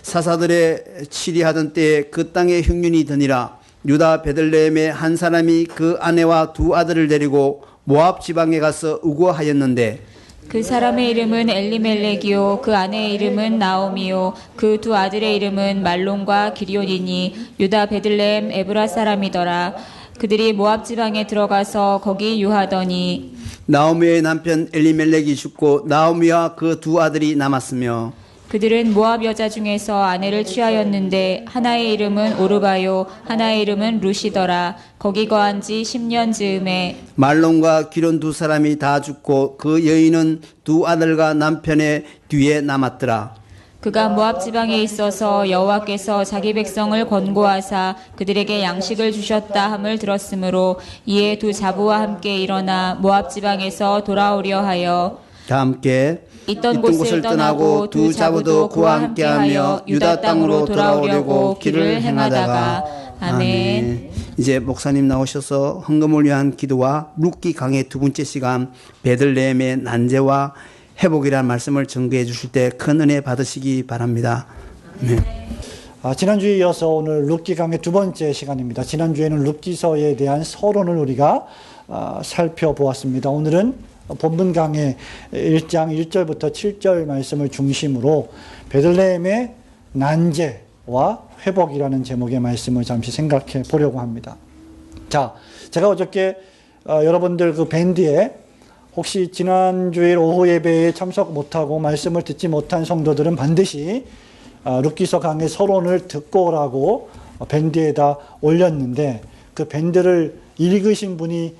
사사들의 치리하던 때에 그 땅에 흉년이 드니라. 유다 베들레헴의 한 사람이 그 아내와 두 아들을 데리고 모압 지방에 가서 의거하였는데 그 사람의 이름은 엘리멜렉이요 그 아내의 이름은 나오미요 그 두 아들의 이름은 말론과 기리온이니 유다 베들레헴 에브라 사람이더라. 그들이 모압 지방에 들어가서 거기 유하더니 나오미의 남편 엘리멜렉이 죽고 나오미와 그 두 아들이 남았으며 그들은 모압 여자 중에서 아내를 취하였는데 하나의 이름은 오르바요 하나의 이름은 루시더라. 거기 거한 지 10년 즈음에 말론과 기론 두 사람이 다 죽고 그 여인은 두 아들과 남편의 뒤에 남았더라. 그가 모압 지방에 있어서 여호와께서 자기 백성을 권고하사 그들에게 양식을 주셨다 함을 들었으므로 이에 두 자부와 함께 일어나 모압 지방에서 돌아오려 하여 다 함께 있던 곳을 떠나고 두 자부도 그와 함께하여 유다 땅으로 돌아오려고 길을 행하다가 아멘. 이제 목사님 나오셔서 헌금을 위한 기도와 룻기 강의 두 번째 시간 베들레헴의 난제와 회복이라는 말씀을 전개해 주실 때 큰 은혜 받으시기 바랍니다. 네. 지난주에 이어서 오늘 룻기 강의 두 번째 시간입니다. 지난주에는 룻기서에 대한 서론을 우리가 살펴보았습니다. 오늘은 본문 강의 1장 1절부터 7절 말씀을 중심으로 베들레헴의 난제와 회복이라는 제목의 말씀을 잠시 생각해 보려고 합니다. 자, 제가 어저께 여러분들 그 밴드에 혹시 지난주일 오후 예배에 참석 못하고 말씀을 듣지 못한 성도들은 반드시 룻기서 강의 서론을 듣고 오라고 밴드에다 올렸는데 그 밴드를 읽으신 분이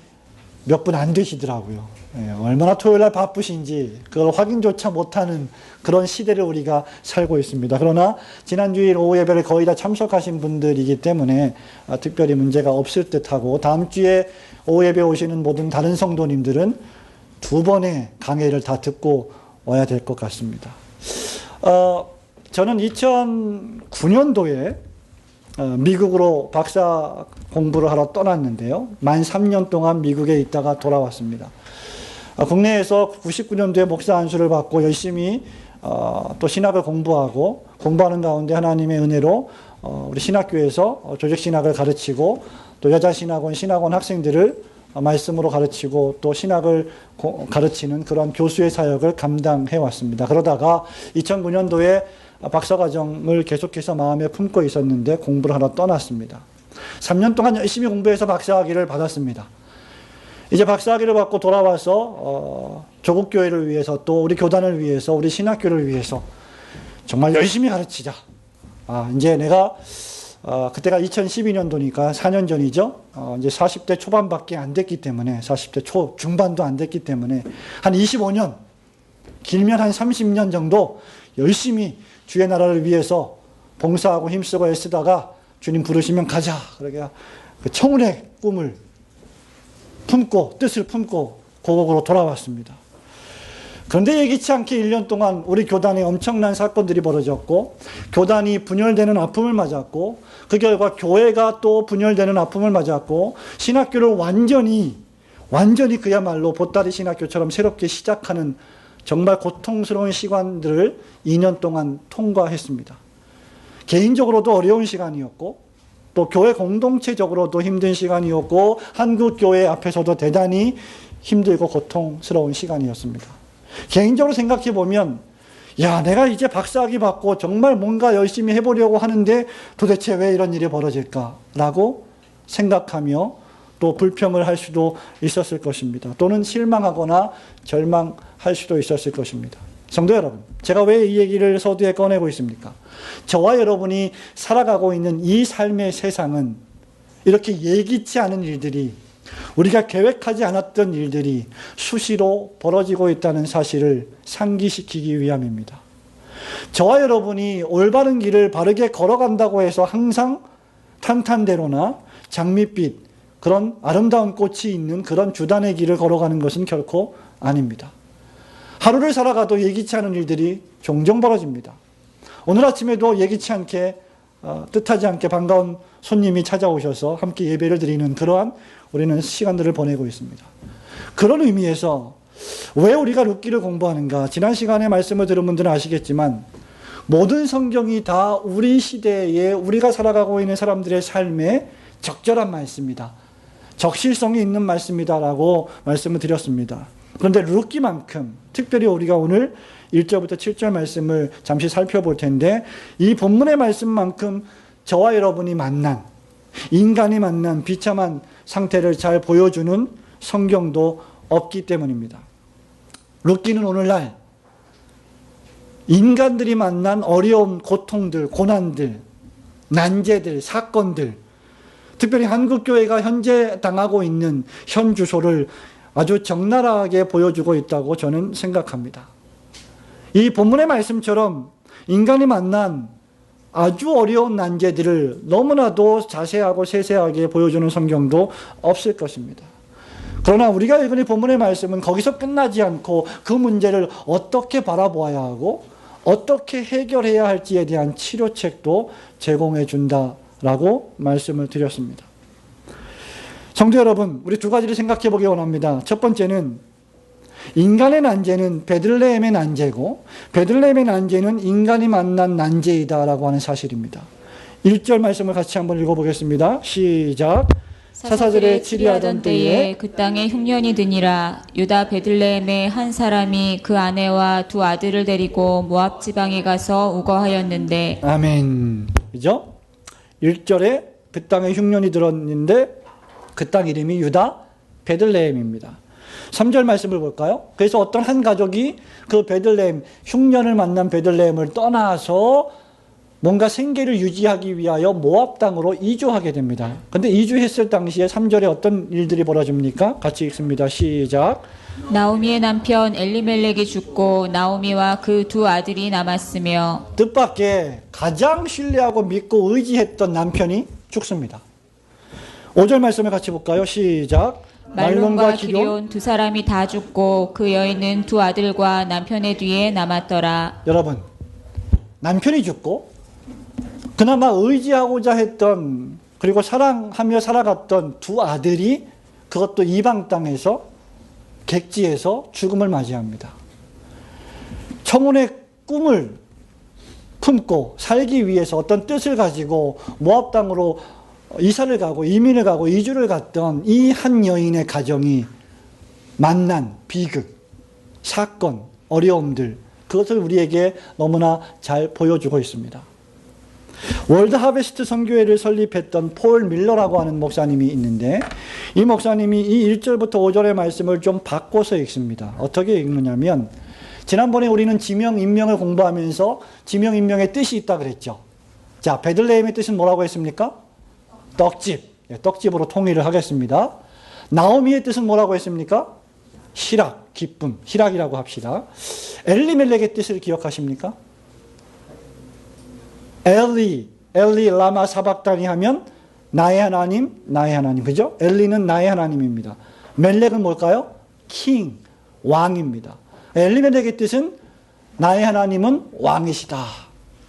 몇 분 안 되시더라고요. 얼마나 토요일날 바쁘신지 그걸 확인조차 못하는 그런 시대를 우리가 살고 있습니다. 그러나 지난주일 오후 예배를 거의 다 참석하신 분들이기 때문에 특별히 문제가 없을 듯하고 다음 주에 오후 예배 오시는 모든 다른 성도님들은 두 번의 강해를 다 듣고 와야 될 것 같습니다. 저는 2009년도에 미국으로 박사 공부를 하러 떠났는데요. 만 3년 동안 미국에 있다가 돌아왔습니다. 국내에서 99년도에 목사 안수를 받고 열심히 또 신학을 공부하는 가운데 하나님의 은혜로 우리 신학교에서 조직신학을 가르치고 또 여자신학원, 신학원 학생들을 말씀으로 가르치고 또 신학을 가르치는 그런 교수의 사역을 감당해 왔습니다. 그러다가 2009년도에 박사과정을 계속해서 마음에 품고 있었는데 공부를 하러 떠났습니다. 3년 동안 열심히 공부해서 박사학위를 받았습니다. 이제 박사학위를 받고 돌아와서 조국교회를 위해서 또 우리 교단을 위해서 우리 신학교를 위해서 정말 열심히 가르치자. 이제 내가 그때가 2012년도니까 4년 전이죠. 이제 40대 초반밖에 안 됐기 때문에 40대 중반도 안 됐기 때문에 한 25년 길면 한 30년 정도 열심히 주의 나라를 위해서 봉사하고 힘쓰고 애쓰다가 주님 부르시면 가자. 그러니까 그 청운의 꿈을 품고 뜻을 품고 고국으로 돌아왔습니다. 그런데 예기치 않게 1년 동안 우리 교단에 엄청난 사건들이 벌어졌고 교단이 분열되는 아픔을 맞았고 그 결과 교회가 또 분열되는 아픔을 맞았고 신학교를 완전히 그야말로 보따리 신학교처럼 새롭게 시작하는 정말 고통스러운 시간들을 2년 동안 통과했습니다. 개인적으로도 어려운 시간이었고 또 교회 공동체적으로도 힘든 시간이었고 한국 교회 앞에서도 대단히 힘들고 고통스러운 시간이었습니다. 개인적으로 생각해 보면 내가 이제 박사학위 받고 정말 뭔가 열심히 해보려고 하는데 도대체 왜 이런 일이 벌어질까라고 생각하며 또 불평을 할 수도 있었을 것입니다. 또는 실망하거나 절망할 수도 있었을 것입니다. 성도 여러분, 제가 왜 이 얘기를 서두에 꺼내고 있습니까? 저와 여러분이 살아가고 있는 이 삶의 세상은 이렇게 예기치 않은 일들이, 우리가 계획하지 않았던 일들이 수시로 벌어지고 있다는 사실을 상기시키기 위함입니다. 저와 여러분이 올바른 길을 바르게 걸어간다고 해서 항상 탄탄대로나 장밋빛, 그런 아름다운 꽃이 있는 그런 주단의 길을 걸어가는 것은 결코 아닙니다. 하루를 살아가도 예기치 않은 일들이 종종 벌어집니다. 오늘 아침에도 예기치 않게 뜻하지 않게 반가운 손님이 찾아오셔서 함께 예배를 드리는 그러한 우리는 시간들을 보내고 있습니다. 그런 의미에서 왜 우리가 룻기를 공부하는가? 지난 시간에 말씀을 들은 분들은 아시겠지만 모든 성경이 다 우리 시대에 우리가 살아가고 있는 사람들의 삶에 적절한 말씀이다. 적실성이 있는 말씀이다라고 말씀을 드렸습니다. 그런데 룻기만큼 특별히 우리가 오늘 1절부터 7절 말씀을 잠시 살펴볼 텐데 이 본문의 말씀만큼 저와 여러분이 만난 인간이 만난 비참한 상태를 잘 보여주는 성경도 없기 때문입니다. 룻기는 오늘날 인간들이 만난 어려움, 고통들, 고난들, 난제들, 사건들, 특별히 한국교회가 현재 당하고 있는 현 주소를 아주 적나라하게 보여주고 있다고 저는 생각합니다. 이 본문의 말씀처럼 인간이 만난 아주 어려운 난제들을 너무나도 자세하고 세세하게 보여주는 성경도 없을 것입니다. 그러나 우리가 읽은 이 본문의 말씀은 거기서 끝나지 않고 그 문제를 어떻게 바라보아야 하고 어떻게 해결해야 할지에 대한 치료책도 제공해 준다라고 말씀을 드렸습니다. 성도 여러분, 우리 두 가지를 생각해 보기 원합니다. 첫 번째는 인간의 난제는 베들레헴의 난제고 베들레헴의 난제는 인간이 만난 난제이다라고 하는 사실입니다. 1절 말씀을 같이 한번 읽어보겠습니다. 시작. 사사들의 치리하던 때에 그 땅에 흉년이 드니라. 유다 베들레헴의 한 사람이 그 아내와 두 아들을 데리고 모압 지방에 가서 우거하였는데. 아멘. 그죠? 1절에 그 땅에 흉년이 들었는데 그 땅 이름이 유다 베들레헴입니다. 3절 말씀을 볼까요? 그래서 어떤 한 가족이 그 베들레헴, 흉년을 만난 베들레헴을 떠나서 뭔가 생계를 유지하기 위하여 모압 땅으로 이주하게 됩니다. 그런데 이주했을 당시에 3절에 어떤 일들이 벌어집니까? 같이 읽습니다. 시작. 나오미의 남편 엘리멜렉이 죽고 나오미와 그 두 아들이 남았으며. 뜻밖의 가장 신뢰하고 믿고 의지했던 남편이 죽습니다. 5절 말씀을 같이 볼까요? 시작. 말론과 기럧 두 사람이 다 죽고 그 여인은 두 아들과 남편의 뒤에 남았더라. 여러분, 남편이 죽고 그나마 의지하고자 했던 그리고 사랑하며 살아갔던 두 아들이 그것도 이방 땅에서 객지에서 죽음을 맞이합니다. 청혼의 꿈을 품고 살기 위해서 어떤 뜻을 가지고 모압 땅으로 이사를 가고 이민을 가고 이주를 갔던 이 한 여인의 가정이 만난 비극, 사건, 어려움들, 그것을 우리에게 너무나 잘 보여주고 있습니다. 월드 하베스트 선교회를 설립했던 폴 밀러라고 하는 목사님이 있는데 이 목사님이 이 1절부터 5절의 말씀을 좀 바꿔서 읽습니다. 어떻게 읽느냐면 지난번에 우리는 지명, 인명을 공부하면서 지명, 인명의 뜻이 있다 그랬죠. 자, 베들레헴의 뜻은 뭐라고 했습니까? 떡집. 떡집으로 통일을 하겠습니다. 나오미의 뜻은 뭐라고 했습니까? 희락, 기쁨. 희락이라고 합시다. 엘리멜렉의 뜻을 기억하십니까? 엘리 라마 사박다니 하면 나의 하나님, 나의 하나님. 그죠? 엘리는 나의 하나님입니다. 멜렉은 뭘까요? 킹, 왕입니다. 엘리멜렉의 뜻은 나의 하나님은 왕이시다.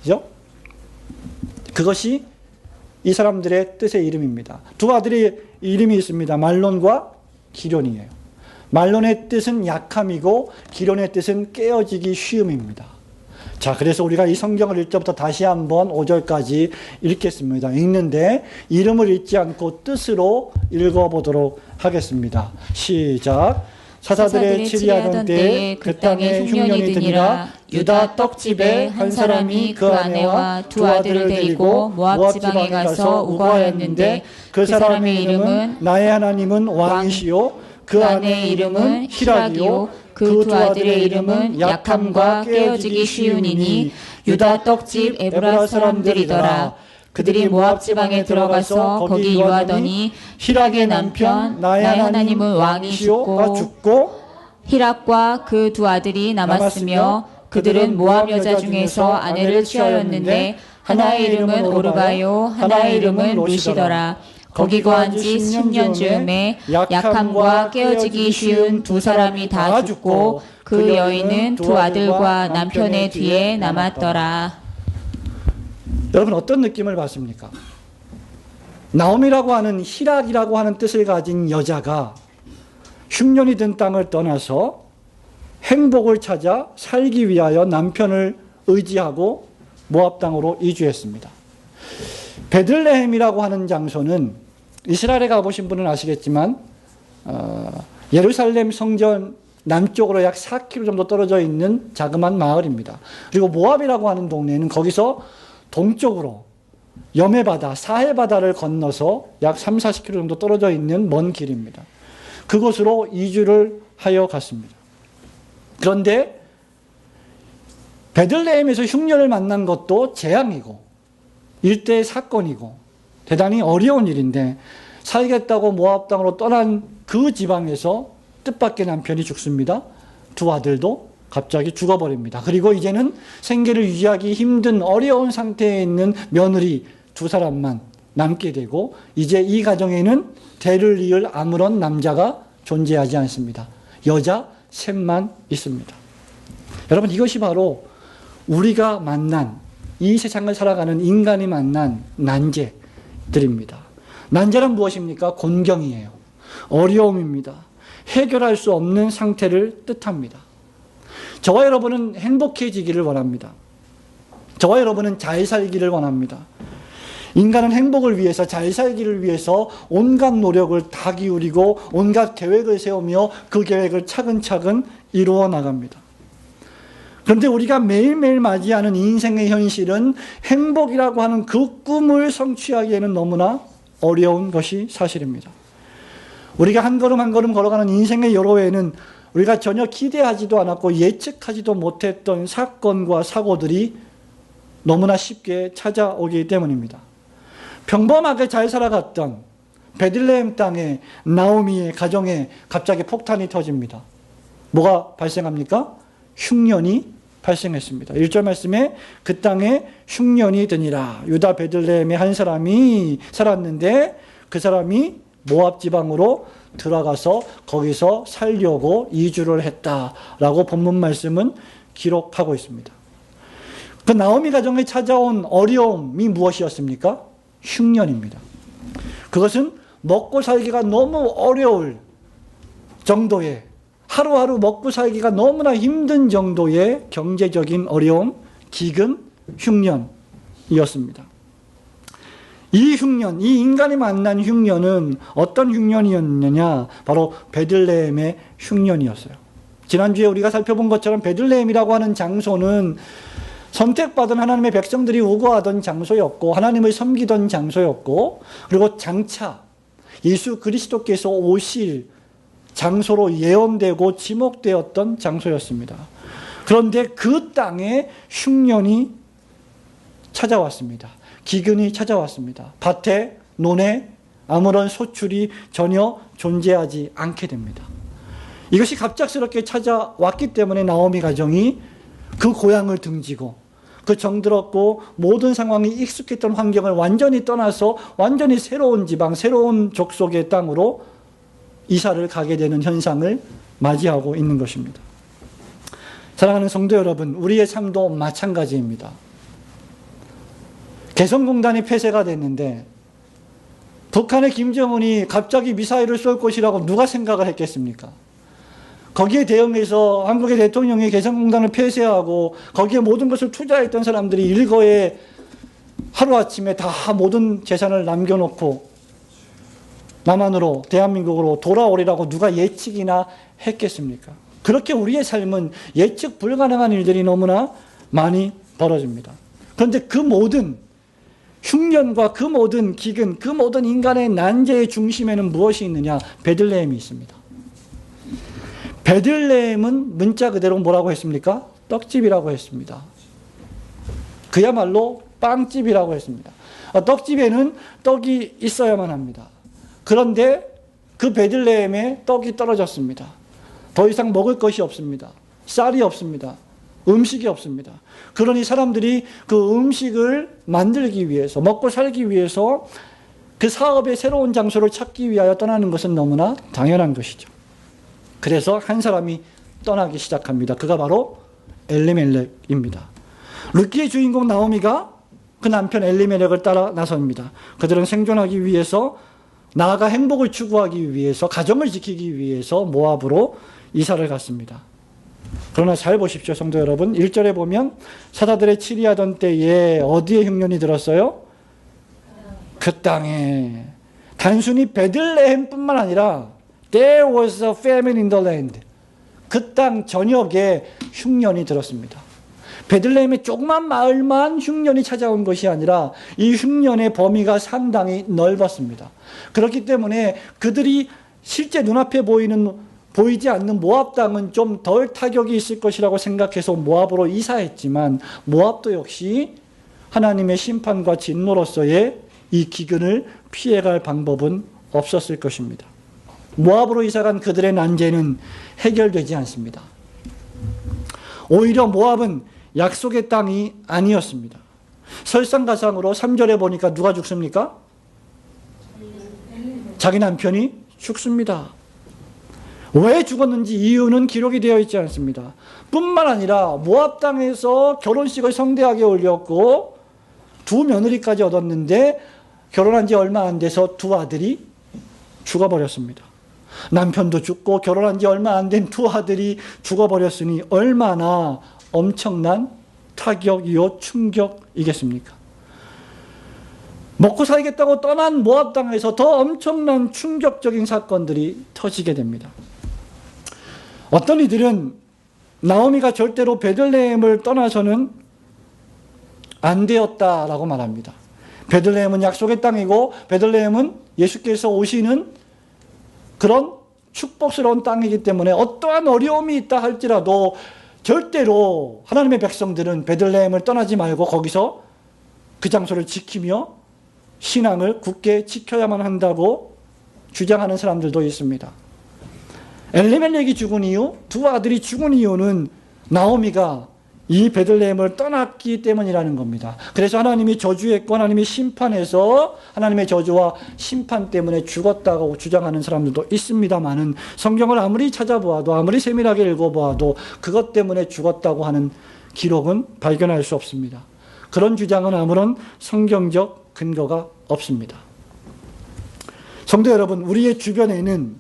그죠? 그것이 이 사람들의 뜻의 이름입니다. 두 아들의 이름이 있습니다. 말론과 기럧이에요. 말론의 뜻은 약함이고 기럧의 뜻은 깨어지기 쉬움입니다. 자, 그래서 우리가 이 성경을 읽을 때부터 다시 한번 5절까지 읽겠습니다. 읽는데 이름을 읽지 않고 뜻으로 읽어보도록 하겠습니다. 시작. 사사들의 치리하던 때에 그 땅에 흉년이 드니라. 유다 떡집에 한 사람이 그 아내와 두 아들을 데리고 모압 지방에 가서 우거하였는데 그 사람의 이름은 나의 하나님은 왕이시요 그 아내의 이름은 희락이요 그 두 아들의 이름은 약함과 깨어지기 쉬우니니 유다 떡집 에브라 사람들이더라. 그들이 모압 지방에 들어가서 거기 유하더니 희락의 남편 나의 하나님은 왕이시요 죽고 희락과 그 두 아들이 남았으며 그들은 모압 여자 중에서 아내를 취하였는데 하나의 이름은 오르바요 하나의 이름은 루시더라. 거기 거한 지 10년 즈음에 약함과 깨어지기 쉬운 두 사람이 다 죽고 그 여인은 두 아들과 남편의 뒤에 남았더라. 여러분 어떤 느낌을 받습니까? 나오미라고 하는 희락이라고 하는 뜻을 가진 여자가 흉년이 든 땅을 떠나서 행복을 찾아 살기 위하여 남편을 의지하고 모압 땅으로 이주했습니다. 베들레헴이라고 하는 장소는 이스라엘에 가보신 분은 아시겠지만 예루살렘 성전 남쪽으로 약 4km 정도 떨어져 있는 자그마한 마을입니다. 그리고 모압이라고 하는 동네는 거기서 동쪽으로 여메바다, 사해바다를 건너서 약 30-40km 정도 떨어져 있는 먼 길입니다. 그곳으로 이주를 하여 갔습니다. 그런데 베들레헴에서 흉년을 만난 것도 재앙이고 일대의 사건이고 대단히 어려운 일인데 살겠다고 모압 땅으로 떠난 그 지방에서 뜻밖의 남편이 죽습니다. 두 아들도 갑자기 죽어버립니다. 그리고 이제는 생계를 유지하기 힘든 어려운 상태에 있는 며느리 두 사람만 남게 되고 이제 이 가정에는 대를 이을 아무런 남자가 존재하지 않습니다. 여자 셋만 있습니다. 여러분, 이것이 바로 우리가 만난 이 세상을 살아가는 인간이 만난 난제들입니다. 난제란 무엇입니까? 곤경이에요. 어려움입니다. 해결할 수 없는 상태를 뜻합니다. 저와 여러분은 행복해지기를 원합니다. 저와 여러분은 잘 살기를 원합니다. 인간은 행복을 위해서, 잘 살기를 위해서 온갖 노력을 다 기울이고 온갖 계획을 세우며 그 계획을 차근차근 이루어 나갑니다. 그런데 우리가 매일매일 맞이하는 인생의 현실은 행복이라고 하는 그 꿈을 성취하기에는 너무나 어려운 것이 사실입니다. 우리가 한 걸음 한 걸음 걸어가는 인생의 여로에는 우리가 전혀 기대하지도 않았고 예측하지도 못했던 사건과 사고들이 너무나 쉽게 찾아오기 때문입니다. 평범하게 잘 살아갔던 베들레헴 땅에 나오미의 가정에 갑자기 폭탄이 터집니다. 뭐가 발생합니까? 흉년이 발생했습니다. 1절 말씀에 그 땅에 흉년이 드니라. 유다 베들레헴의 한 사람이 살았는데 그 사람이 모압 지방으로 들어가서 거기서 살려고 이주를 했다라고 본문 말씀은 기록하고 있습니다. 그 나오미 가정에 찾아온 어려움이 무엇이었습니까? 흉년입니다. 그것은 먹고 살기가 너무 어려울 정도의, 하루하루 먹고 살기가 너무나 힘든 정도의 경제적인 어려움, 기근, 흉년이었습니다. 이 흉년, 이 인간이 만난 흉년은 어떤 흉년이었느냐? 바로 베들레헴의 흉년이었어요. 지난주에 우리가 살펴본 것처럼 베들레헴이라고 하는 장소는 선택받은 하나님의 백성들이 우거하던 장소였고 하나님을 섬기던 장소였고 그리고 장차 예수 그리스도께서 오실 장소로 예언되고 지목되었던 장소였습니다. 그런데 그 땅에 흉년이 찾아왔습니다. 기근이 찾아왔습니다. 밭에, 논에 아무런 소출이 전혀 존재하지 않게 됩니다. 이것이 갑작스럽게 찾아왔기 때문에 나오미 가정이 그 고향을 등지고 그 정들었고 모든 상황이 익숙했던 환경을 완전히 떠나서 완전히 새로운 지방, 새로운 족속의 땅으로 이사를 가게 되는 현상을 맞이하고 있는 것입니다. 사랑하는 성도 여러분, 우리의 삶도 마찬가지입니다. 개성공단이 폐쇄가 됐는데 북한의 김정은이 갑자기 미사일을 쏠 것이라고 누가 생각을 했겠습니까? 거기에 대응해서 한국의 대통령이 개성공단을 폐쇄하고 거기에 모든 것을 투자했던 사람들이 일거에 하루아침에 다 모든 재산을 남겨놓고 남한으로, 대한민국으로 돌아오리라고 누가 예측이나 했겠습니까? 그렇게 우리의 삶은 예측 불가능한 일들이 너무나 많이 벌어집니다. 그런데 그 모든 흉년과 그 모든 기근, 그 모든 인간의 난제의 중심에는 무엇이 있느냐? 베들레헴이 있습니다. 베들레헴은 문자 그대로 뭐라고 했습니까? 떡집이라고 했습니다. 그야말로 빵집이라고 했습니다. 떡집에는 떡이 있어야만 합니다. 그런데 그 베들레헴에 떡이 떨어졌습니다. 더 이상 먹을 것이 없습니다. 쌀이 없습니다. 음식이 없습니다. 그러니 사람들이 그 음식을 만들기 위해서, 먹고 살기 위해서 그 사업의 새로운 장소를 찾기 위하여 떠나는 것은 너무나 당연한 것이죠. 그래서 한 사람이 떠나기 시작합니다. 그가 바로 엘리멜렉입니다. 룻기의 주인공 나오미가 그 남편 엘리멜렉을 따라 나섭니다. 그들은 생존하기 위해서, 나아가 행복을 추구하기 위해서, 가정을 지키기 위해서 모압으로 이사를 갔습니다. 그러나 잘 보십시오, 성도 여러분. 1절에 보면 사자들의 치리하던 때에 어디에 흉년이 들었어요? 그 땅에. 단순히 베들레헴뿐만 아니라 There was a famine in the land. 그 땅 전역에 흉년이 들었습니다. 베들레헴의 조그만 마을만 흉년이 찾아온 것이 아니라 이 흉년의 범위가 상당히 넓었습니다. 그렇기 때문에 그들이 실제 눈앞에 보이지 않는 모압 땅은 좀 덜 타격이 있을 것이라고 생각해서 모압으로 이사했지만 모압도 역시 하나님의 심판과 진노로서의 이 기근을 피해갈 방법은 없었을 것입니다. 모압으로 이사간 그들의 난제는 해결되지 않습니다. 오히려 모압은 약속의 땅이 아니었습니다. 설상가상으로 3절에 보니까 누가 죽습니까? 자기 남편이 죽습니다. 왜 죽었는지 이유는 기록이 되어 있지 않습니다. 뿐만 아니라 모압 땅에서 결혼식을 성대하게 올렸고 두 며느리까지 얻었는데 결혼한 지 얼마 안 돼서 두 아들이 죽어버렸습니다. 남편도 죽고 결혼한 지 얼마 안 된 두 아들이 죽어버렸으니 얼마나 엄청난 타격이요 충격이겠습니까? 먹고 살겠다고 떠난 모압 땅에서 더 엄청난 충격적인 사건들이 터지게 됩니다. 어떤 이들은 나오미가 절대로 베들레헴을 떠나서는 안 되었다라고 말합니다. 베들레헴은 약속의 땅이고 베들레헴은 예수께서 오시는 그런 축복스러운 땅이기 때문에 어떠한 어려움이 있다 할지라도 절대로 하나님의 백성들은 베들레헴을 떠나지 말고 거기서 그 장소를 지키며 신앙을 굳게 지켜야만 한다고 주장하는 사람들도 있습니다. 엘리멜렉이 죽은 이유, 두 아들이 죽은 이유는 나오미가 이 베들레헴을 떠났기 때문이라는 겁니다. 그래서 하나님이 저주했고 하나님이 심판해서 하나님의 저주와 심판 때문에 죽었다고 주장하는 사람들도 있습니다만은 성경을 아무리 찾아보아도 아무리 세밀하게 읽어보아도 그것 때문에 죽었다고 하는 기록은 발견할 수 없습니다. 그런 주장은 아무런 성경적 근거가 없습니다. 성도 여러분, 우리의 주변에는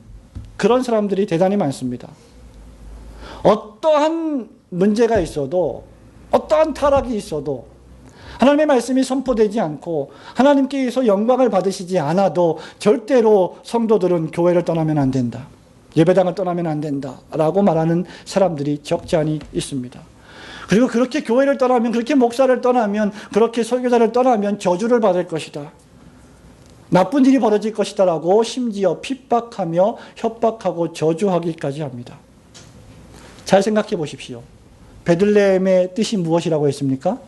그런 사람들이 대단히 많습니다. 어떠한 문제가 있어도 어떠한 타락이 있어도 하나님의 말씀이 선포되지 않고 하나님께서 영광을 받으시지 않아도 절대로 성도들은 교회를 떠나면 안 된다. 예배당을 떠나면 안 된다. 라고 말하는 사람들이 적지 않이 있습니다. 그리고 그렇게 교회를 떠나면, 그렇게 목사를 떠나면, 그렇게 설교자를 떠나면 저주를 받을 것이다. 나쁜 일이 벌어질 것이다 라고 심지어 핍박하며 협박하고 저주하기까지 합니다. 잘 생각해 보십시오. 베들레헴의 뜻이 무엇이라고 했습니까?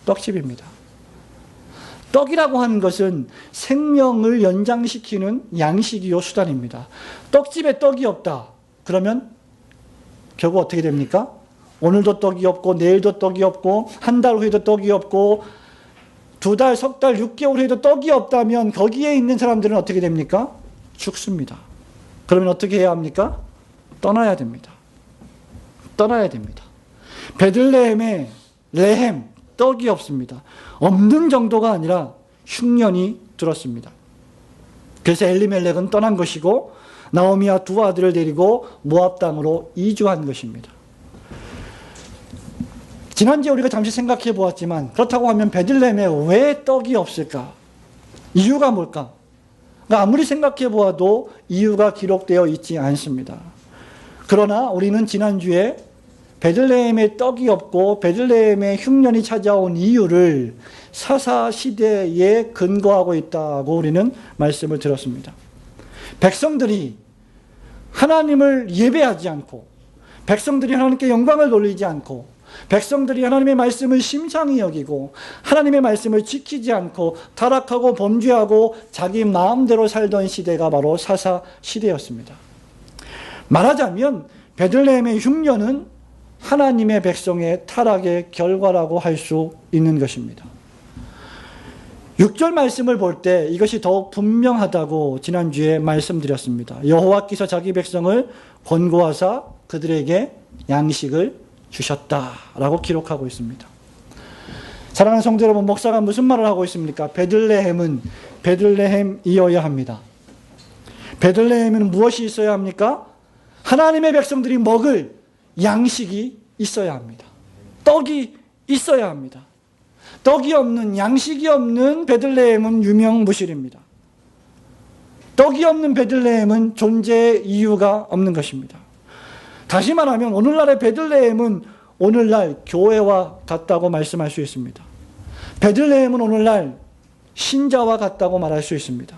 떡집입니다. 떡이라고 하는 것은 생명을 연장시키는 양식이요 수단입니다. 떡집에 떡이 없다. 그러면 결국 어떻게 됩니까? 오늘도 떡이 없고 내일도 떡이 없고 한 달 후에도 떡이 없고 두 달, 석 달, 6개월 후에도 떡이 없다면 거기에 있는 사람들은 어떻게 됩니까? 죽습니다. 그러면 어떻게 해야 합니까? 떠나야 됩니다. 떠나야 됩니다. 베들레헴에 레헴, 떡이 없습니다. 없는 정도가 아니라 흉년이 들었습니다. 그래서 엘리멜렉은 떠난 것이고 나오미와 두 아들을 데리고 모압 땅으로 이주한 것입니다. 지난주에 우리가 잠시 생각해 보았지만 그렇다고 하면 베들레헴에 왜 떡이 없을까? 이유가 뭘까? 그러니까 아무리 생각해 보아도 이유가 기록되어 있지 않습니다. 그러나 우리는 지난주에 베들레헴에 떡이 없고 베들레헴에 흉년이 찾아온 이유를 사사시대에 근거하고 있다고 우리는 말씀을 들었습니다. 백성들이 하나님을 예배하지 않고 백성들이 하나님께 영광을 돌리지 않고 백성들이 하나님의 말씀을 심상히 여기고 하나님의 말씀을 지키지 않고 타락하고 범죄하고 자기 마음대로 살던 시대가 바로 사사시대였습니다. 말하자면 베들레헴의 흉년은 하나님의 백성의 타락의 결과라고 할 수 있는 것입니다. 6절 말씀을 볼 때 이것이 더욱 분명하다고 지난주에 말씀드렸습니다. 여호와께서 자기 백성을 권고하사 그들에게 양식을 주셨다라고 기록하고 있습니다. 사랑하는 성도 여러분, 목사가 무슨 말을 하고 있습니까? 베들레헴은 베들레헴이어야 합니다. 베들레헴에는 무엇이 있어야 합니까? 하나님의 백성들이 먹을 양식이 있어야 합니다. 떡이 있어야 합니다. 떡이 없는, 양식이 없는 베들레헴은 유명무실입니다. 떡이 없는 베들레헴은 존재의 이유가 없는 것입니다. 다시 말하면 오늘날의 베들레헴은 오늘날 교회와 같다고 말씀할 수 있습니다. 베들레헴은 오늘날 신자와 같다고 말할 수 있습니다.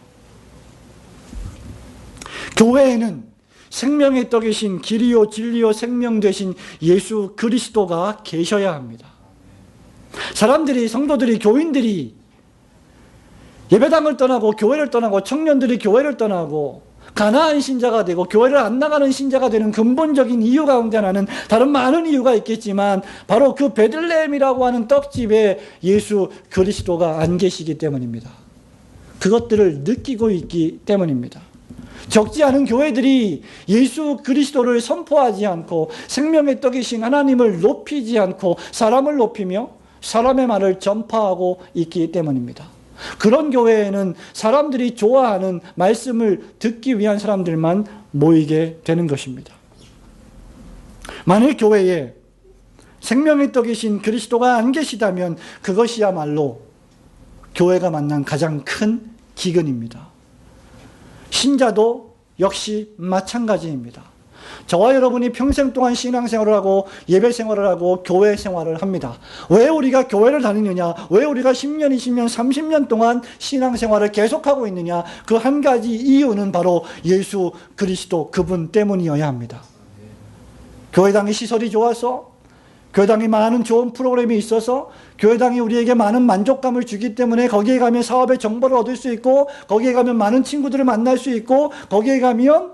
교회에는 생명의 떡이신 길이요 진리요 생명 되신 예수 그리스도가 계셔야 합니다. 사람들이, 성도들이, 교인들이 예배당을 떠나고 교회를 떠나고 청년들이 교회를 떠나고 가나안 신자가 되고 교회를 안 나가는 신자가 되는 근본적인 이유 가운데 하나는 다른 많은 이유가 있겠지만 바로 그 베들레헴이라고 하는 떡집에 예수 그리스도가 안 계시기 때문입니다. 그것들을 느끼고 있기 때문입니다. 적지 않은 교회들이 예수 그리스도를 선포하지 않고 생명의 떡이신 하나님을 높이지 않고 사람을 높이며 사람의 말을 전파하고 있기 때문입니다. 그런 교회에는 사람들이 좋아하는 말씀을 듣기 위한 사람들만 모이게 되는 것입니다. 만일 교회에 생명의 떡이신 그리스도가 안 계시다면 그것이야말로 교회가 만난 가장 큰 기근입니다. 신자도 역시 마찬가지입니다. 저와 여러분이 평생 동안 신앙생활을 하고 예배 생활을 하고 교회 생활을 합니다. 왜 우리가 교회를 다니느냐? 왜 우리가 10년, 20년, 30년 동안 신앙생활을 계속하고 있느냐? 그 한 가지 이유는 바로 예수 그리스도 그분 때문이어야 합니다. 교회당의 시설이 좋아서, 교회당에 많은 좋은 프로그램이 있어서, 교회당이 우리에게 많은 만족감을 주기 때문에 거기에 가면 사업의 정보를 얻을 수 있고, 거기에 가면 많은 친구들을 만날 수 있고, 거기에 가면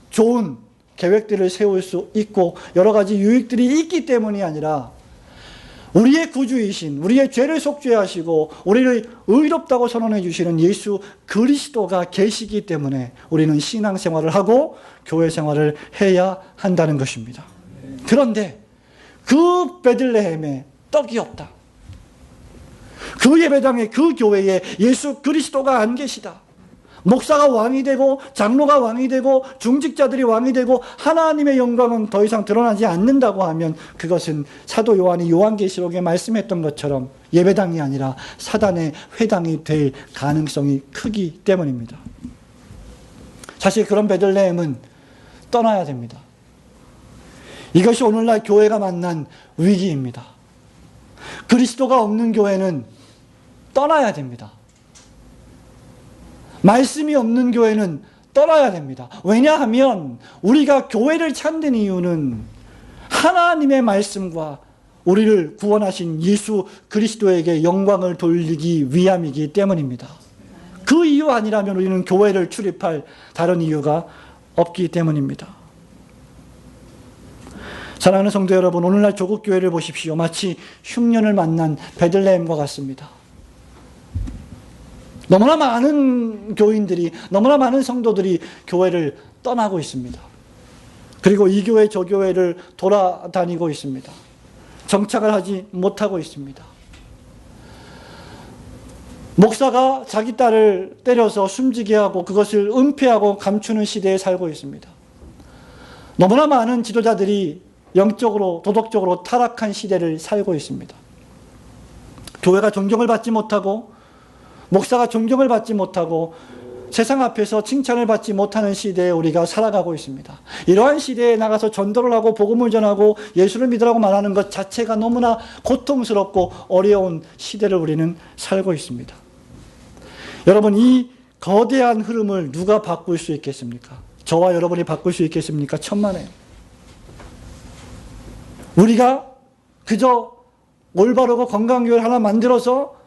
좋은 계획들을 세울 수 있고 여러 가지 유익들이 있기 때문이 아니라 우리의 구주이신, 우리의 죄를 속죄하시고 우리를 의롭다고 선언해 주시는 예수 그리스도가 계시기 때문에 우리는 신앙생활을 하고 교회 생활을 해야 한다는 것입니다. 그런데 그 베들레헴에 떡이 없다. 그 예배당에, 그 교회에 예수 그리스도가 안 계시다. 목사가 왕이 되고 장로가 왕이 되고 중직자들이 왕이 되고 하나님의 영광은 더 이상 드러나지 않는다고 하면 그것은 사도 요한이 요한계시록에 말씀했던 것처럼 예배당이 아니라 사단의 회당이 될 가능성이 크기 때문입니다. 사실 그런 베들레헴은 떠나야 됩니다. 이것이 오늘날 교회가 만난 위기입니다. 그리스도가 없는 교회는 떠나야 됩니다. 말씀이 없는 교회는 떠나야 됩니다. 왜냐하면 우리가 교회를 찾는 이유는 하나님의 말씀과 우리를 구원하신 예수 그리스도에게 영광을 돌리기 위함이기 때문입니다. 그 이유 아니라면 우리는 교회를 출입할 다른 이유가 없기 때문입니다. 사랑하는 성도 여러분, 오늘날 조국 교회를 보십시오. 마치 흉년을 만난 베들레헴과 같습니다. 너무나 많은 교인들이, 너무나 많은 성도들이 교회를 떠나고 있습니다. 그리고 이 교회 저 교회를 돌아다니고 있습니다. 정착을 하지 못하고 있습니다. 목사가 자기 딸을 때려서 숨지게 하고 그것을 은폐하고 감추는 시대에 살고 있습니다. 너무나 많은 지도자들이 영적으로, 도덕적으로 타락한 시대를 살고 있습니다. 교회가 존경을 받지 못하고 목사가 존경을 받지 못하고 세상 앞에서 칭찬을 받지 못하는 시대에 우리가 살아가고 있습니다. 이러한 시대에 나가서 전도를 하고 복음을 전하고 예수를 믿으라고 말하는 것 자체가 너무나 고통스럽고 어려운 시대를 우리는 살고 있습니다. 여러분, 이 거대한 흐름을 누가 바꿀 수 있겠습니까? 저와 여러분이 바꿀 수 있겠습니까? 천만에요. 우리가 그저 올바르고 건강한 교회를 하나 만들어서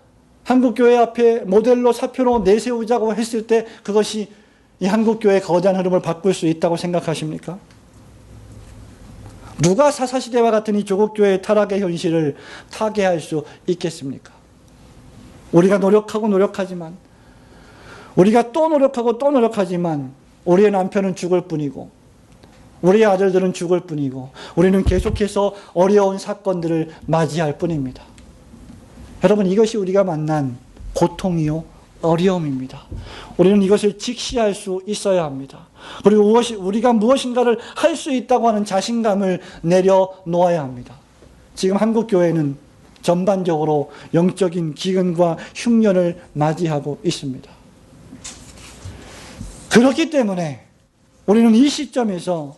한국교회 앞에 모델로 사표로 내세우자고 했을 때 그것이 이 한국교회의 거대한 흐름을 바꿀 수 있다고 생각하십니까? 누가 사사시대와 같은 이 조국교회의 타락의 현실을 타개할 수 있겠습니까? 우리가 노력하고 노력하지만, 우리가 또 노력하고 또 노력하지만 우리의 남편은 죽을 뿐이고 우리의 아들들은 죽을 뿐이고 우리는 계속해서 어려운 사건들을 맞이할 뿐입니다. 여러분, 이것이 우리가 만난 고통이요 어려움입니다. 우리는 이것을 직시할 수 있어야 합니다. 그리고 우리가 무엇인가를 할 수 있다고 하는 자신감을 내려놓아야 합니다. 지금 한국교회는 전반적으로 영적인 기근과 흉년을 맞이하고 있습니다. 그렇기 때문에 우리는 이 시점에서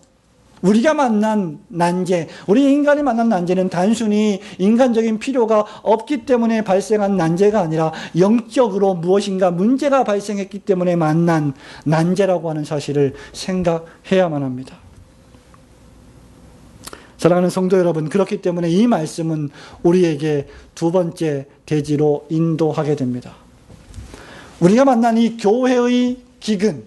우리가 만난 난제, 우리 인간이 만난 난제는 단순히 인간적인 필요가 없기 때문에 발생한 난제가 아니라 영적으로 무엇인가 문제가 발생했기 때문에 만난 난제라고 하는 사실을 생각해야만 합니다. 사랑하는 성도 여러분, 그렇기 때문에 이 말씀은 우리에게 두 번째 대지로 인도하게 됩니다. 우리가 만난 이 교회의 기근,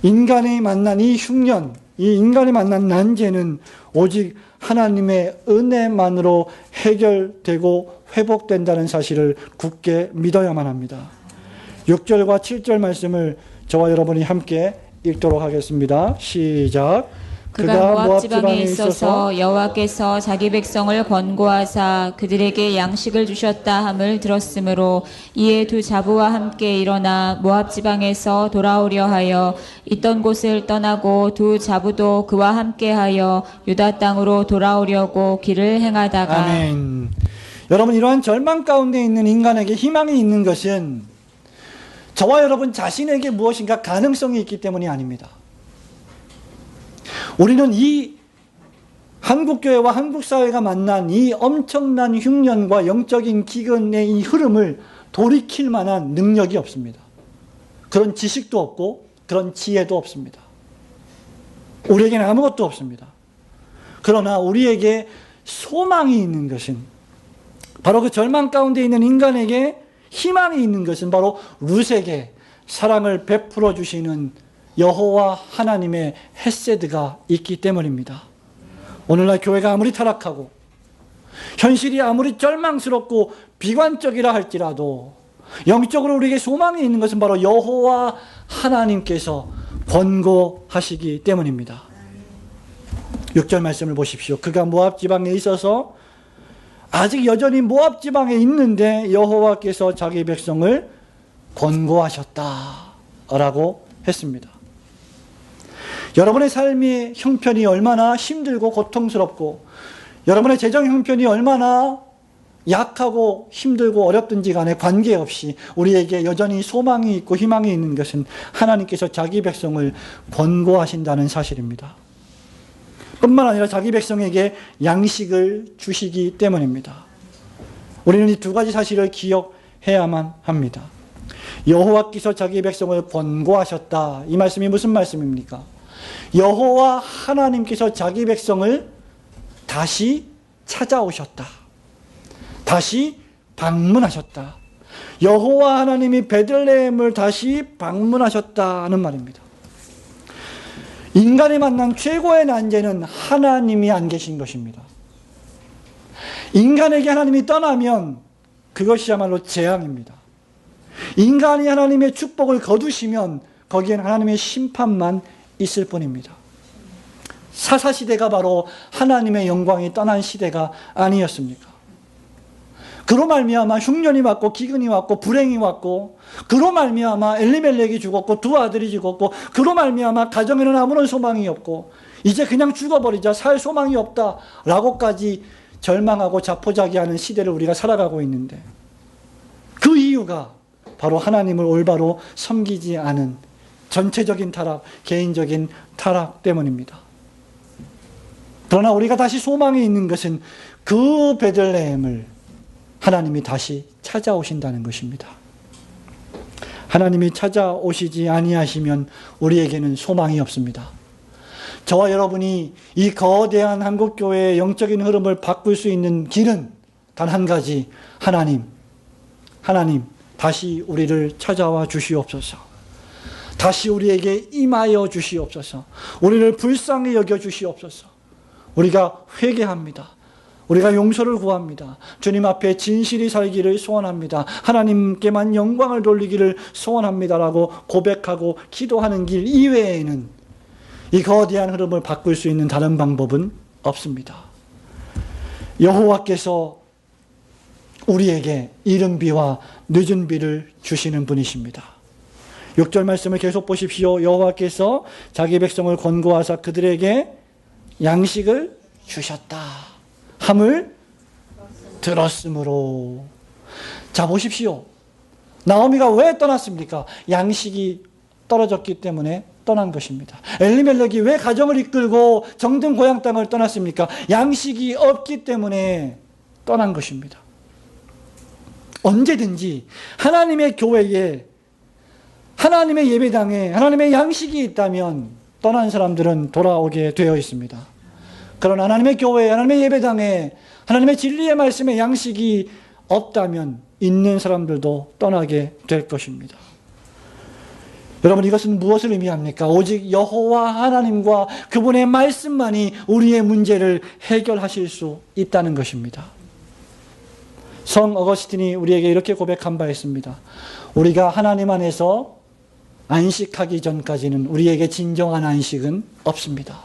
인간이 만난 이 흉년, 이 인간이 만난 난제는 오직 하나님의 은혜만으로 해결되고 회복된다는 사실을 굳게 믿어야만 합니다. 6절과 7절 말씀을 저와 여러분이 함께 읽도록 하겠습니다. 시작. 그가 모압 지방에 있어서 여호와께서 자기 백성을 권고하사 그들에게 양식을 주셨다 함을 들었으므로 이에 두 자부와 함께 일어나 모압 지방에서 돌아오려 하여 있던 곳을 떠나고 두 자부도 그와 함께하여 유다 땅으로 돌아오려고 길을 행하다가. 아멘. 여러분, 이러한 절망 가운데 있는 인간에게 희망이 있는 것은 저와 여러분 자신에게 무엇인가 가능성이 있기 때문이 아닙니다. 우리는 이 한국교회와 한국사회가 만난 이 엄청난 흉년과 영적인 기근의 이 흐름을 돌이킬 만한 능력이 없습니다. 그런 지식도 없고 그런 지혜도 없습니다. 우리에게는 아무것도 없습니다. 그러나 우리에게 소망이 있는 것은, 바로 그 절망 가운데 있는 인간에게 희망이 있는 것은 바로 룻에게 사랑을 베풀어 주시는 여호와 하나님의 헤세드가 있기 때문입니다. 오늘날 교회가 아무리 타락하고 현실이 아무리 절망스럽고 비관적이라 할지라도 영적으로 우리에게 소망이 있는 것은 바로 여호와 하나님께서 권고하시기 때문입니다. 6절 말씀을 보십시오. 그가 모압 지방에 있어서 아직 여전히 모압 지방에 있는데 여호와께서 자기 백성을 권고하셨다라고 했습니다. 여러분의 삶의 형편이 얼마나 힘들고 고통스럽고 여러분의 재정 형편이 얼마나 약하고 힘들고 어렵든지 간에 관계없이 우리에게 여전히 소망이 있고 희망이 있는 것은 하나님께서 자기 백성을 권고하신다는 사실입니다. 뿐만 아니라 자기 백성에게 양식을 주시기 때문입니다. 우리는 이 두 가지 사실을 기억해야만 합니다. 여호와께서 자기 백성을 권고하셨다. 이 말씀이 무슨 말씀입니까? 여호와 하나님께서 자기 백성을 다시 찾아오셨다. 다시 방문하셨다. 여호와 하나님이 베들레헴을 다시 방문하셨다는 말입니다. 인간이 만난 최고의 난제는 하나님이 안 계신 것입니다. 인간에게 하나님이 떠나면 그것이야말로 재앙입니다. 인간이 하나님의 축복을 거두시면 거기엔 하나님의 심판만 있을 뿐입니다. 사사시대가 바로 하나님의 영광이 떠난 시대가 아니었습니까? 그로 말미암아 흉년이 왔고 기근이 왔고 불행이 왔고, 그로 말미암아 엘리멜렉이 죽었고 두 아들이 죽었고, 그로 말미암아 가정에는 아무런 소망이 없고 이제 그냥 죽어버리자, 살 소망이 없다라고까지 절망하고 자포자기하는 시대를 우리가 살아가고 있는데, 그 이유가 바로 하나님을 올바로 섬기지 않은 전체적인 타락, 개인적인 타락 때문입니다. 그러나 우리가 다시 소망이 있는 것은 그 베들레헴을 하나님이 다시 찾아오신다는 것입니다. 하나님이 찾아오시지 아니하시면 우리에게는 소망이 없습니다. 저와 여러분이 이 거대한 한국교회의 영적인 흐름을 바꿀 수 있는 길은 단 한 가지, 하나님 다시 우리를 찾아와 주시옵소서. 다시 우리에게 임하여 주시옵소서. 우리를 불쌍히 여겨 주시옵소서. 우리가 회개합니다. 우리가 용서를 구합니다. 주님 앞에 진실이 살기를 소원합니다. 하나님께만 영광을 돌리기를 소원합니다라고 고백하고 기도하는 길 이외에는 이 거대한 흐름을 바꿀 수 있는 다른 방법은 없습니다. 여호와께서 우리에게 이른 비와 늦은 비를 주시는 분이십니다. 6절 말씀을 계속 보십시오. 여호와께서 자기 백성을 권고하사 그들에게 양식을 주셨다 함을 들었으므로. 자, 보십시오. 나오미가 왜 떠났습니까? 양식이 떨어졌기 때문에 떠난 것입니다. 엘리멜렉이 왜 가정을 이끌고 정든 고향 땅을 떠났습니까? 양식이 없기 때문에 떠난 것입니다. 언제든지 하나님의 교회에, 하나님의 예배당에 하나님의 양식이 있다면 떠난 사람들은 돌아오게 되어 있습니다. 그러나 하나님의 교회에, 하나님의 예배당에 하나님의 진리의 말씀에 양식이 없다면 있는 사람들도 떠나게 될 것입니다. 여러분, 이것은 무엇을 의미합니까? 오직 여호와 하나님과 그분의 말씀만이 우리의 문제를 해결하실 수 있다는 것입니다. 성 어거스틴이 우리에게 이렇게 고백한 바 있습니다. 우리가 하나님 안에서 안식하기 전까지는 우리에게 진정한 안식은 없습니다.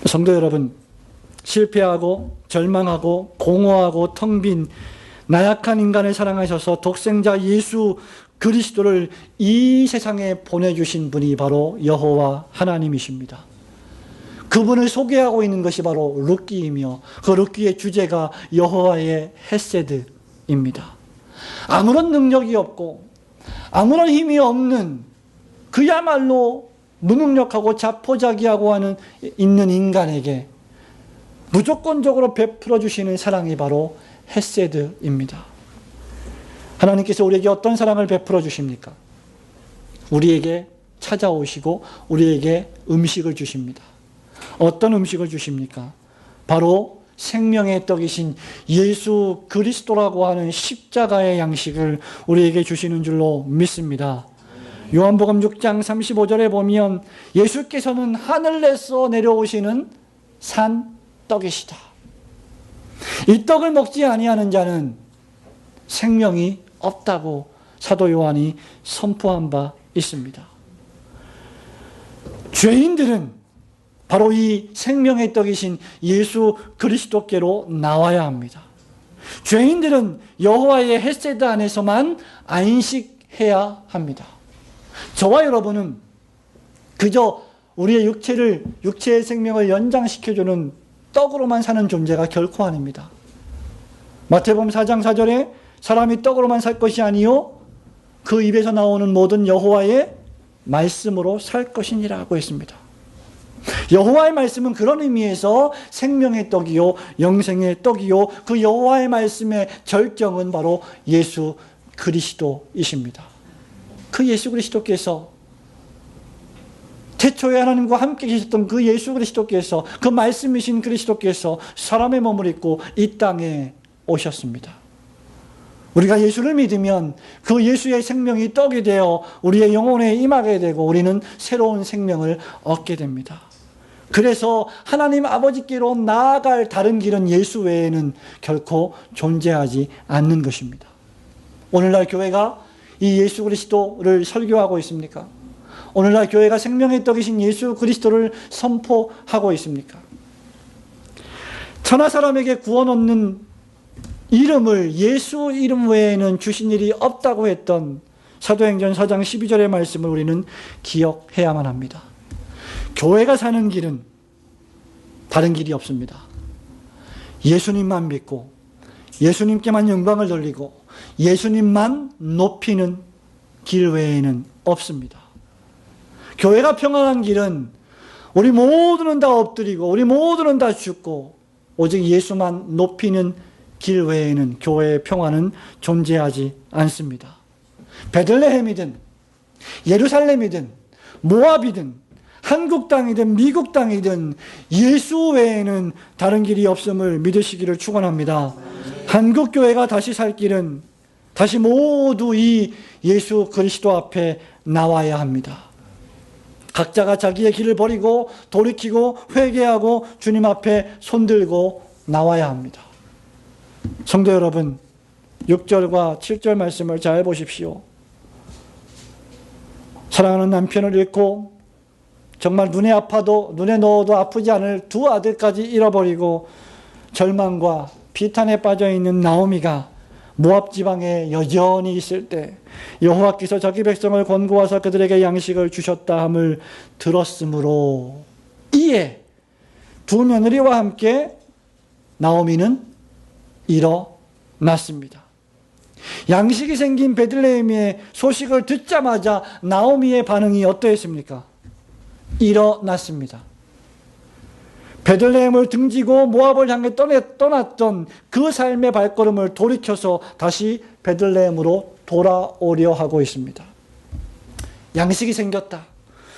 성도 여러분, 실패하고 절망하고 공허하고 텅 빈 나약한 인간을 사랑하셔서 독생자 예수 그리스도를 이 세상에 보내주신 분이 바로 여호와 하나님이십니다. 그분을 소개하고 있는 것이 바로 룻기이며 그 룻기의 주제가 여호와의 헤세드입니다. 아무런 능력이 없고 아무런 힘이 없는, 그야말로 무능력하고 자포자기하고 있는 인간에게 무조건적으로 베풀어 주시는 사랑이 바로 헤세드입니다. 하나님께서 우리에게 어떤 사랑을 베풀어 주십니까? 우리에게 찾아오시고 우리에게 음식을 주십니다. 어떤 음식을 주십니까? 바로 생명의 떡이신 예수 그리스도라고 하는 십자가의 양식을 우리에게 주시는 줄로 믿습니다. 요한복음 6장 35절에 보면 예수께서는 하늘에서 내려오시는 산 떡이시다. 이 떡을 먹지 아니하는 자는 생명이 없다고 사도 요한이 선포한 바 있습니다. 죄인들은 바로 이 생명의 떡이신 예수 그리스도께로 나와야 합니다. 죄인들은 여호와의 헤세드 안에서만 안식해야 합니다. 저와 여러분은 그저 우리의 육체의 생명을 연장시켜주는 떡으로만 사는 존재가 결코 아닙니다. 마태복음 4장 4절에 사람이 떡으로만 살 것이 아니요 그 입에서 나오는 모든 여호와의 말씀으로 살 것이니라고 했습니다. 여호와의 말씀은 그런 의미에서 생명의 떡이요 영생의 떡이요 그 여호와의 말씀의 절정은 바로 예수 그리스도이십니다. 그 예수 그리스도께서 태초에 하나님과 함께 계셨던 그 예수 그리스도께서, 그 말씀이신 그리스도께서 사람의 몸을 입고 이 땅에 오셨습니다. 우리가 예수를 믿으면 그 예수의 생명이 떡이 되어 우리의 영혼에 임하게 되고 우리는 새로운 생명을 얻게 됩니다. 그래서 하나님 아버지께로 나아갈 다른 길은 예수 외에는 결코 존재하지 않는 것입니다. 오늘날 교회가 이 예수 그리스도를 설교하고 있습니까? 오늘날 교회가 생명의 떡이신 예수 그리스도를 선포하고 있습니까? 천하 사람에게 구원 얻는 이름을 예수 이름 외에는 주신 일이 없다고 했던 사도행전 4장 12절의 말씀을 우리는 기억해야만 합니다. 교회가 사는 길은 다른 길이 없습니다. 예수님만 믿고 예수님께만 영광을 돌리고 예수님만 높이는 길 외에는 없습니다. 교회가 평안한 길은 우리 모두는 다 엎드리고 우리 모두는 다 죽고 오직 예수만 높이는 길 외에는 교회의 평안은 존재하지 않습니다. 베들레헴이든 예루살렘이든 모압이든 한국 땅이든 미국 땅이든 예수 외에는 다른 길이 없음을 믿으시기를 축원합니다. 한국 교회가 다시 살 길은 다시 모두 이 예수 그리스도 앞에 나와야 합니다. 각자가 자기의 길을 버리고 돌이키고 회개하고 주님 앞에 손들고 나와야 합니다. 성도 여러분, 6절과 7절 말씀을 잘 보십시오. 사랑하는 남편을 잃고 정말 눈에 넣어도 아프지 않을 두 아들까지 잃어버리고 절망과 비탄에 빠져있는 나오미가 모압 지방에 여전히 있을 때 여호와께서 자기 백성을 권고하사 그들에게 양식을 주셨다 함을 들었으므로 이에 두 며느리와 함께 나오미는 일어났습니다. 양식이 생긴 베들레헴의 소식을 듣자마자 나오미의 반응이 어떠했습니까? 일어났습니다. 베들레헴을 등지고 모압을 향해 떠났던 그 삶의 발걸음을 돌이켜서 다시 베들레헴으로 돌아오려 하고 있습니다. 양식이 생겼다.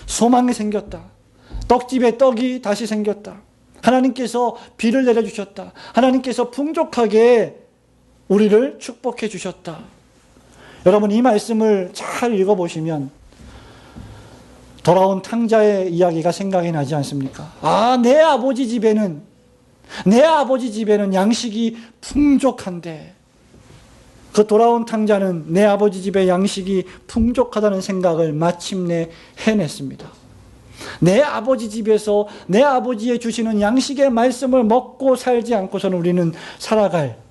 소망이 생겼다. 떡집에 떡이 다시 생겼다. 하나님께서 비를 내려주셨다. 하나님께서 풍족하게 우리를 축복해 주셨다. 여러분, 이 말씀을 잘 읽어보시면 돌아온 탕자의 이야기가 생각이 나지 않습니까? 아, 내 아버지 집에는 양식이 풍족한데, 그 돌아온 탕자는 내 아버지 집에 양식이 풍족하다는 생각을 마침내 해냈습니다. 내 아버지 집에서 내 아버지의 주시는 양식의 말씀을 먹고 살지 않고서는 우리는 살아갈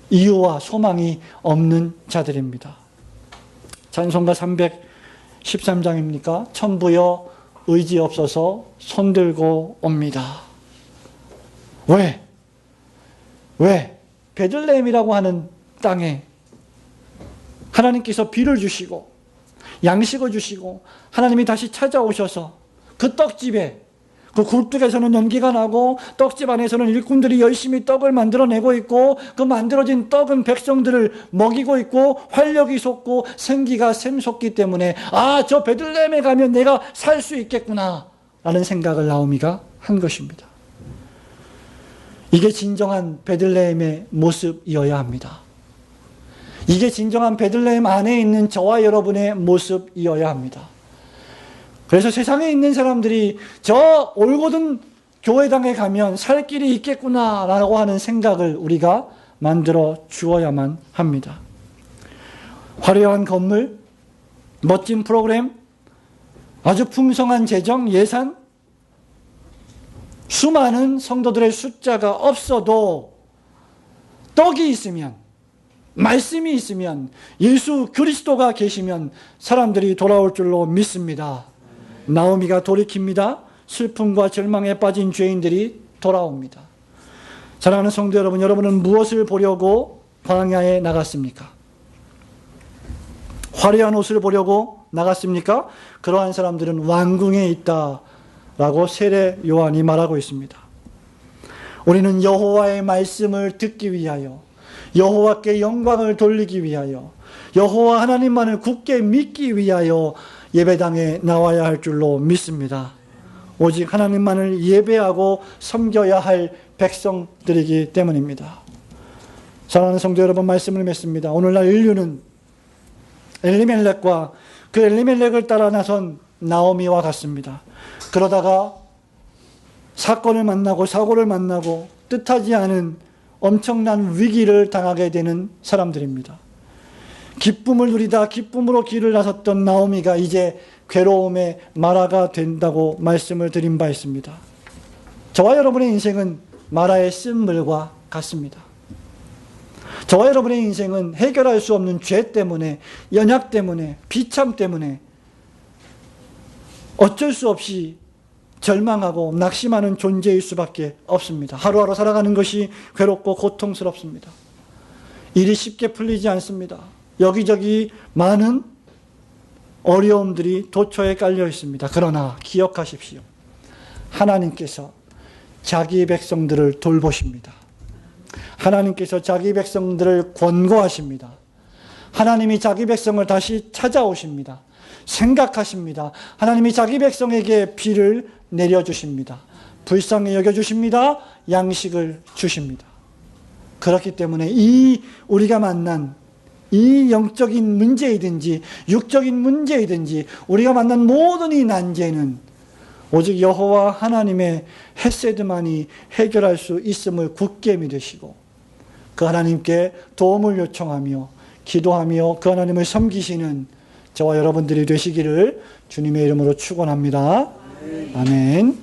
이유와 소망이 없는 자들입니다. 찬송가 313장입니까? 천부여 의지 없어서 손들고 옵니다. 왜? 베들레헴이라고 하는 땅에 하나님께서 비를 주시고 양식을 주시고 하나님이 다시 찾아오셔서 그 떡집에, 그 굴뚝에서는 연기가 나고 떡집 안에서는 일꾼들이 열심히 떡을 만들어내고 있고 그 만들어진 떡은 백성들을 먹이고 있고 활력이 솟고 생기가 샘솟기 때문에 아, 저 베들레헴에 가면 내가 살 수 있겠구나 라는 생각을 나오미가 한 것입니다. 이게 진정한 베들레헴의 모습이어야 합니다. 이게 진정한 베들레헴 안에 있는 저와 여러분의 모습이어야 합니다. 그래서 세상에 있는 사람들이 저 올고든 교회당에 가면 살 길이 있겠구나라고 하는 생각을 우리가 만들어 주어야만 합니다. 화려한 건물, 멋진 프로그램, 아주 풍성한 재정, 예산, 수많은 성도들의 숫자가 없어도 떡이 있으면, 말씀이 있으면, 예수 그리스도가 계시면 사람들이 돌아올 줄로 믿습니다. 나오미가 돌이킵니다. 슬픔과 절망에 빠진 죄인들이 돌아옵니다. 사랑하는 성도 여러분, 여러분은 무엇을 보려고 광야에 나갔습니까? 화려한 옷을 보려고 나갔습니까? 그러한 사람들은 왕궁에 있다라고 세례 요한이 말하고 있습니다. 우리는 여호와의 말씀을 듣기 위하여, 여호와께 영광을 돌리기 위하여, 여호와 하나님만을 굳게 믿기 위하여 예배당에 나와야 할 줄로 믿습니다. 오직 하나님만을 예배하고 섬겨야 할 백성들이기 때문입니다. 사랑하는 성도 여러분, 말씀을 맺습니다. 오늘날 인류는 엘리멜렉과 그 엘리멜렉을 따라 나선 나오미와 같습니다. 그러다가 사건을 만나고 사고를 만나고 뜻하지 않은 엄청난 위기를 당하게 되는 사람들입니다. 기쁨을 누리다 기쁨으로 길을 나섰던 나오미가 이제 괴로움의 마라가 된다고 말씀을 드린 바 있습니다. 저와 여러분의 인생은 마라의 쓴물과 같습니다. 저와 여러분의 인생은 해결할 수 없는 죄 때문에, 연약 때문에, 비참 때문에 어쩔 수 없이 절망하고 낙심하는 존재일 수밖에 없습니다. 하루하루 살아가는 것이 괴롭고 고통스럽습니다. 일이 쉽게 풀리지 않습니다. 여기저기 많은 어려움들이 도처에 깔려 있습니다. 그러나 기억하십시오. 하나님께서 자기 백성들을 돌보십니다. 하나님께서 자기 백성들을 권고하십니다. 하나님이 자기 백성을 다시 찾아오십니다. 생각하십니다. 하나님이 자기 백성에게 비를 내려주십니다. 불쌍히 여겨주십니다. 양식을 주십니다. 그렇기 때문에 우리가 만난 이 영적인 문제이든지 육적인 문제이든지 우리가 만난 모든 이 난제는 오직 여호와 하나님의 헤세드만이 해결할 수 있음을 굳게 믿으시고 그 하나님께 도움을 요청하며 기도하며 그 하나님을 섬기시는 저와 여러분들이 되시기를 주님의 이름으로 축원합니다. 아멘.